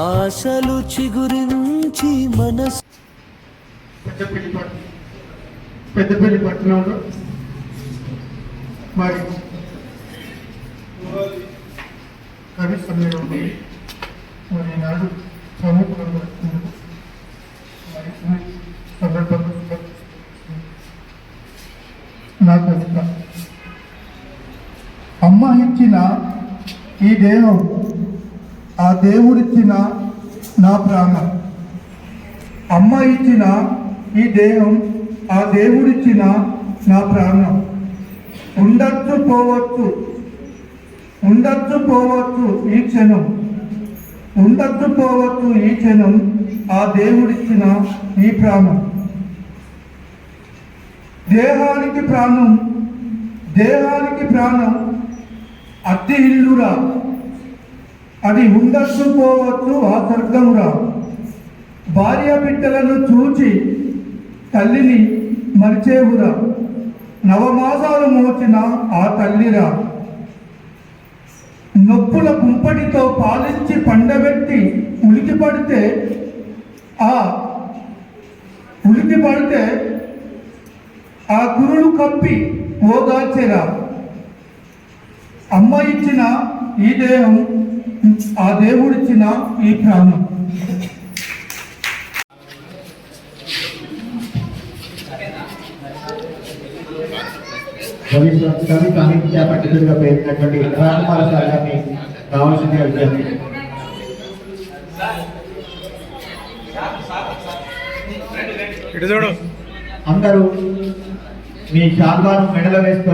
ఆశలు చిగురించి మనసు పెద్దపల్లి పట్టణంలో మరి కవి సమ్మేళనం మరి నాడు ప్రముఖులు మరి సందర్భంగా నాకు అమ్మ ఇచ్చిన ఈ దేహం ఆ దేవుడిచ్చిన నా ప్రాణం. అమ్మ ఇచ్చిన ఈ దేహం ఆ దేవుడిచ్చిన నా ప్రాణం. ఉండొచ్చు పోవచ్చు ఈ క్షణం, ఉండొచ్చు పోవచ్చు ఈ క్షణం, ఆ దేవుడిచ్చిన ఈ ప్రాణం. దేహానికి ప్రాణం అద్దె ఇల్లురా, అది ఉండొచ్చు పోవచ్చు ఆ స్వర్గమురా. భార్య బిడ్డలను చూచి తల్లిని మరిచేవురా, నవమాసాలు మోచిన ఆ తల్లిరా. నొప్పుల కుంపటితో పాలించి పండబెట్టి ఉలికి పడితే ఆ కురులు కప్పి ఓదార్చెరా. అమ్మ ఇచ్చిన ఈ దేహం ఆ దేవుడిచ్చిన ఈ ప్రాణం. కవి సాహిత్య పండితుడిగా పేరున్నటువంటి రామపాల సార్ గారిని కావాల్సిందిగా విజ్ఞప్తి. అందరూ మీ శాల్వాను మెడలో వేసుకొని